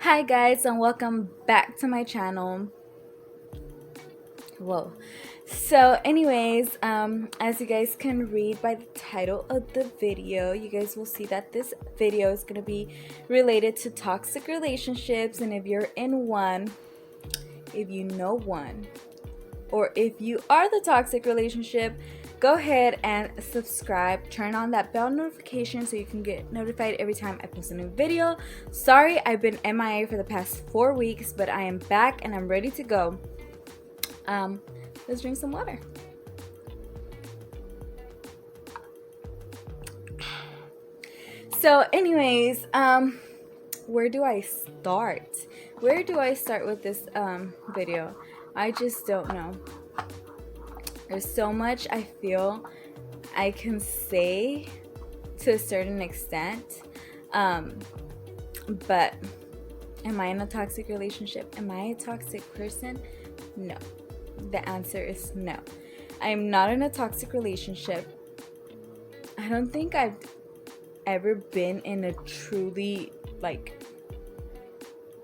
Hi guys, and welcome back to my channel. Whoa. So anyways, as you guys can read by the title of the video, you guys will see that this video is going to be related to toxic relationships. And if you're in one, if you know one, or if you are the toxic relationship, go ahead and subscribe, turn on that bell notification so you can get notified every time I post a new video. Sorry, I've been MIA for the past 4 weeks, but I am back and I'm ready to go. Let's drink some water. So anyways, where do I start? Where do I start with this video? I just don't know. There's so much I feel I can say to a certain extent, but am I in a toxic relationship? Am I a toxic person? No. The answer is no. I'm not in a toxic relationship. I don't think I've ever been in a truly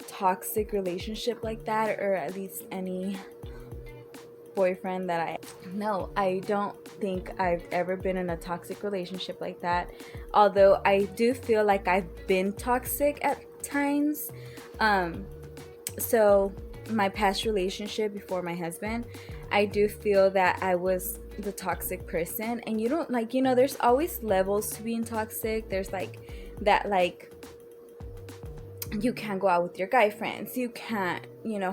toxic relationship like that, or at least any boyfriend that I don't think I've ever been in a toxic relationship like that. Although I do feel like I've been toxic at times. So my past relationship before my husband, I do feel that I was the toxic person. And you don't there's always levels to being toxic. There's that you can't go out with your guy friends, you can't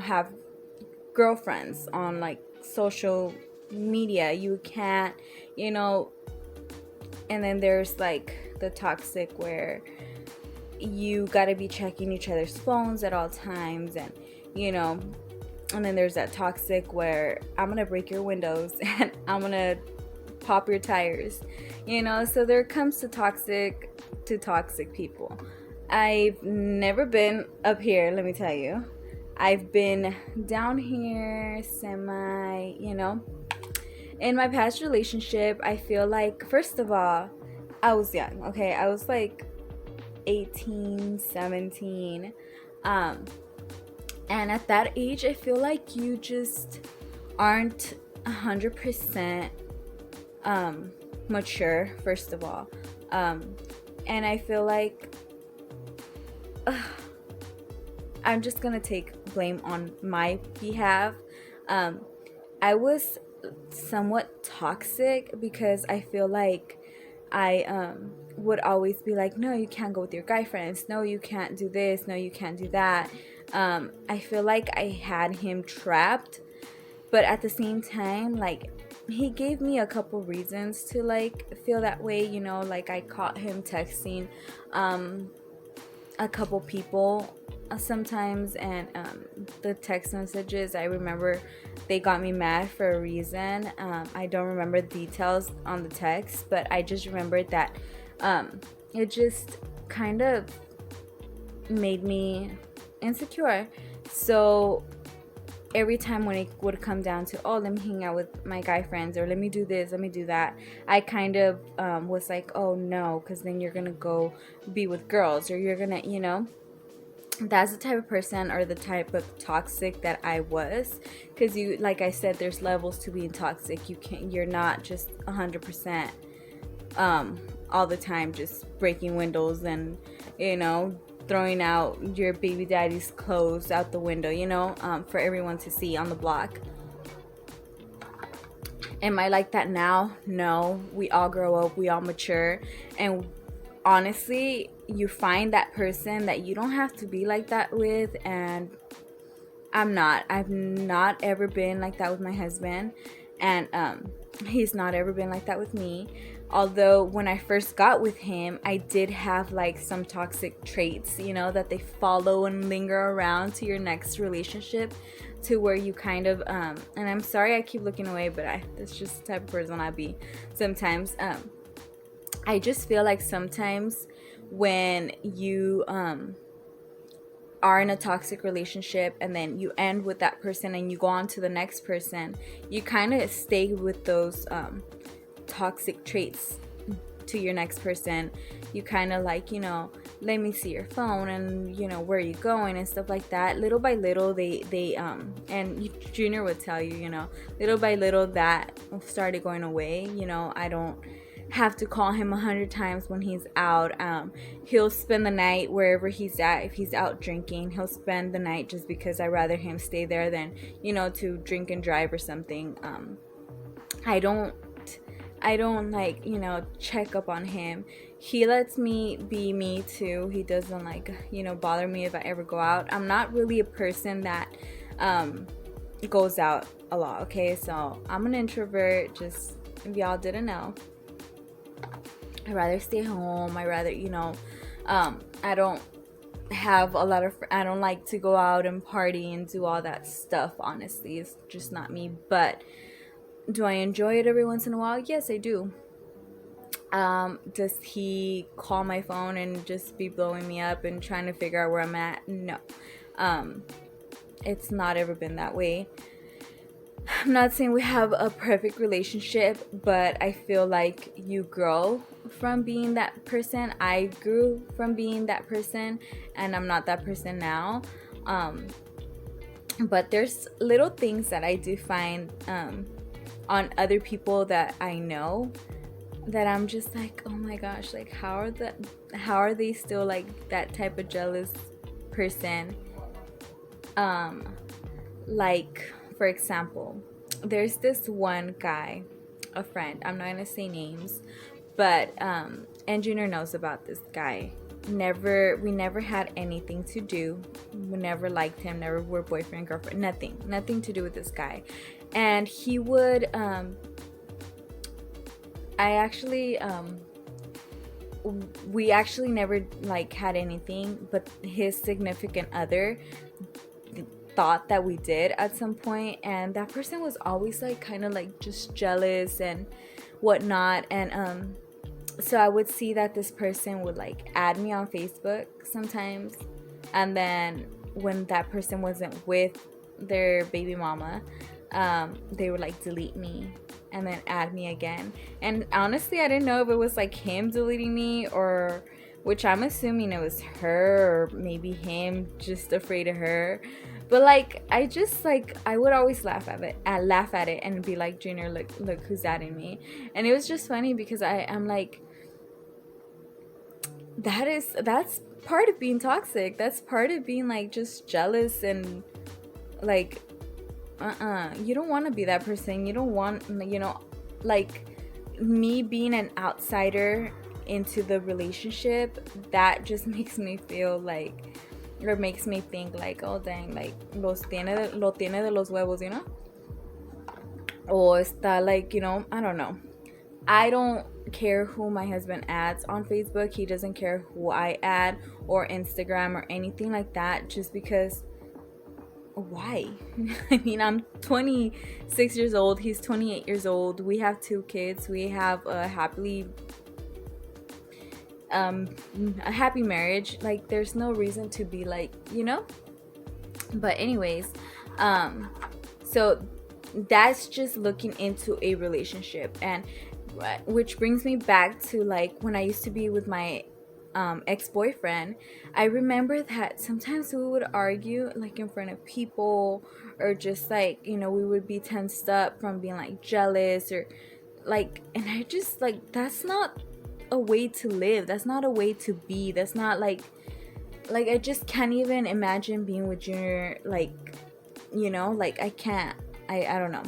have girlfriends on social media, you can't and then there's the toxic where you gotta be checking each other's phones at all times, and and then there's that toxic where I'm gonna break your windows and I'm gonna pop your tires, so there comes to toxic people. I've never been up here, let me tell you. I've been down here semi, in my past relationship. I feel like, first of all, I was young, okay? I was 18, 17. And at that age, I feel like you just aren't 100% mature, first of all. And I feel like I'm just gonna take blame on my behalf. I was somewhat toxic because I feel like I would always be like, no, you can't go with your guy friends, no, you can't do this, no, you can't do that. I feel like I had him trapped, but at the same time, he gave me a couple reasons to feel that way. I caught him texting a couple people sometimes, and the text messages, I remember they got me mad for a reason. I don't remember details on the text, but I just remembered that it just kind of made me insecure. So every time when it would come down to, oh, let me hang out with my guy friends, or let me do this, let me do that, I kind of was like, oh no, because then you're gonna go be with girls, or you're gonna that's the type of person, or the type of toxic that I was. Because like I said, there's levels to being toxic. You're not just 100% all the time just breaking windows and throwing out your baby daddy's clothes out the window, for everyone to see on the block. Am I like that now? No. We all grow up, we all mature, and honestly, you find that person that you don't have to be like that with. And I've not ever been like that with my husband, and he's not ever been like that with me. Although when I first got with him, I did have some toxic traits, that they follow and linger around to your next relationship, to where you kind of and I'm sorry I keep looking away, but that's just the type of person I be sometimes. I just feel like sometimes when you are in a toxic relationship and then you end with that person and you go on to the next person, you kind of stay with those toxic traits to your next person, you kind of like, let me see your phone, and where are you going and stuff like that. Little by little, they and Junior would tell you, little by little that started going away. I don't have to call him 100 times when he's out. He'll spend the night wherever he's at. If he's out drinking, he'll spend the night just because I'd rather him stay there than to drink and drive or something. I don't like check up on him. He lets me be me too. He doesn't like bother me if I ever go out. I'm not really a person that goes out a lot. Okay, so I'm an introvert, just if y'all didn't know. I'd rather stay home. I rather, I don't have a lot of, I don't like to go out and party and do all that stuff, honestly. It's just not me. But do I enjoy it every once in a while? Yes, I do. Does he call my phone and just be blowing me up and trying to figure out where I'm at? No. It's not ever been that way. I'm not saying we have a perfect relationship, but I feel like you grow from being that person. I grew from being that person, and I'm not that person now. But there's little things that I do find on other people that I know that I'm just like, oh my gosh, like how are they still like that type of jealous person? Like, for example, there's this one guy, a friend, I'm not gonna say names, but and Junior knows about this guy. We never had anything to do. We never liked him, never were boyfriend, girlfriend, nothing to do with this guy. And he would we actually never like had anything, but his significant other thought that we did at some point, and that person was always like kind of like just jealous and whatnot. And so I would see that this person would like add me on Facebook sometimes, and then when that person wasn't with their baby mama, they would like delete me and then add me again. And honestly, I didn't know if it was like him deleting me, or which I'm assuming it was her, or maybe him just afraid of her. But like I just like I would always laugh at it and be like, Junior, look who's adding me. And it was just funny because I'm like, that's part of being toxic. That's part of being like just jealous and like you don't want to be that person. You don't want, like me being an outsider into the relationship, that just makes me feel like, or makes me think like, oh dang, like lo tiene de los huevos, or está like, I don't know. I don't care who my husband adds on Facebook. He doesn't care who I add, or Instagram or anything like that, just because why? I mean, I'm 26 years old, he's 28 years old, we have 2 kids, we have a happy marriage. Like there's no reason to be like, but anyways, so that's just looking into a relationship. And which brings me back to like when I used to be with my ex-boyfriend. I remember that sometimes we would argue like in front of people, or just like we would be tensed up from being like jealous, or like, and I just like, that's not a way to live, that's not a way to be, that's not like I just can't even imagine being with Junior, like like I can't, I don't know.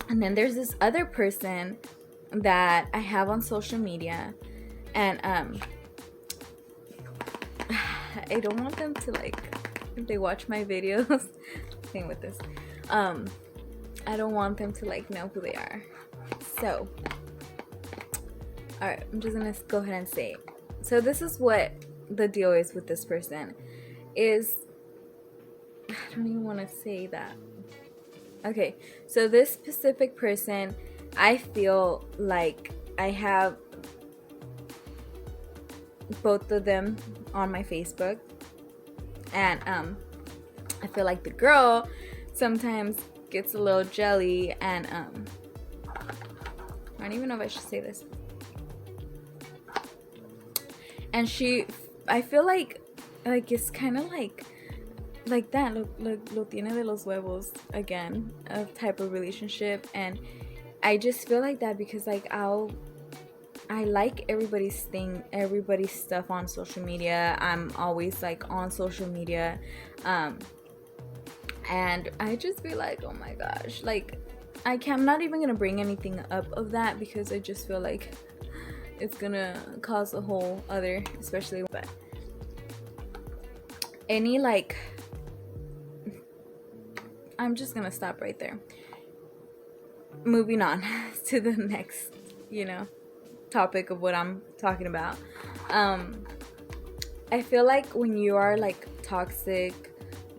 And then there's this other person that I have on social media, and I don't want them to like, if they watch my videos thing with this, I don't want them to like know who they are. So alright, I'm just gonna go ahead and say it. So this is what the deal is with this person. Is, I don't even want to say that. Okay, so this specific person, I feel like I have both of them on my Facebook, and I feel like the girl sometimes gets a little jelly, and don't even know if I should say this. And I feel like it's kind of like that. Lo tiene de los huevos again, a type of relationship. And I just feel like that because like I like everybody's stuff on social media. I'm always like on social media, and I just be like, oh my gosh, like I'm not even gonna bring anything up of that because I just feel like it's gonna cause a whole other, especially. But any like, I'm just gonna stop right there. Moving on to the next, topic of what I'm talking about. I feel like when you are like toxic,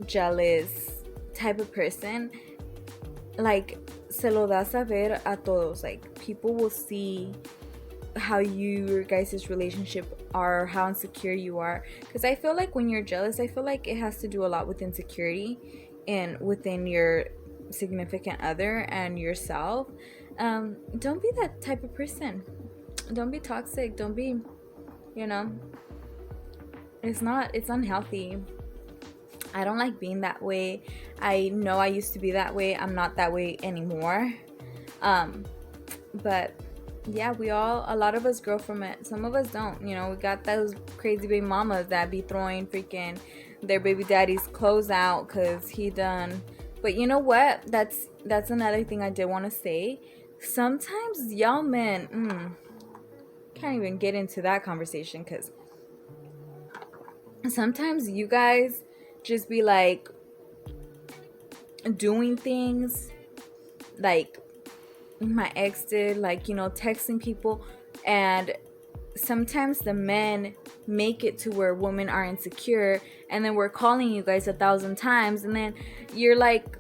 jealous type of person, like se lo da saber a todos. Like people will see how your guys' relationship are, how insecure you are. Because I feel like when you're jealous, I feel like it has to do a lot with insecurity and within your significant other and yourself. Don't be that type of person. Don't be toxic. Don't be, it's unhealthy. I don't like being that way. I know I used to be that way. I'm not that way anymore. But yeah, a lot of us grow from it. Some of us don't. We got those crazy baby mamas that be throwing freaking their baby daddy's clothes out because he done. But you know what? That's another thing I did want to say. Sometimes y'all men, can't even get into that conversation because sometimes you guys just be like doing things like my ex did, like texting people, and sometimes the men make it to where women are insecure, and then we're calling you guys 1,000 times, and then you're like,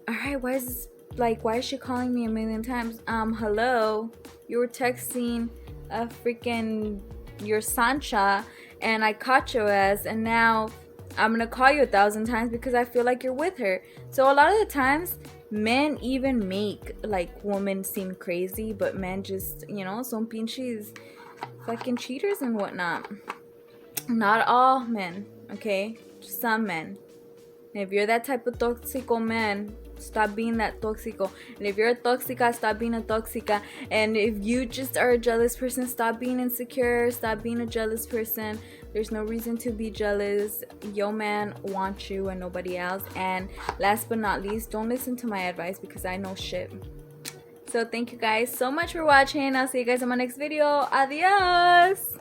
all right, why is she calling me 1,000,000 times? Hello, you were texting a freaking your Sancha, and I caught your ass, and now I'm gonna call you 1,000 times because I feel like you're with her. So a lot of the times men even make like women seem crazy, but men just, son pinches fucking cheaters and whatnot. Not all men, okay? Just some men. And if you're that type of toxico man, stop being that toxico. And if you're a toxica, stop being a toxica. And if you just are a jealous person, stop being insecure. Stop being a jealous person. There's no reason to be jealous. Your man wants you and nobody else. And last but not least, don't listen to my advice because I know shit. So thank you guys so much for watching. I'll see you guys in my next video. Adios.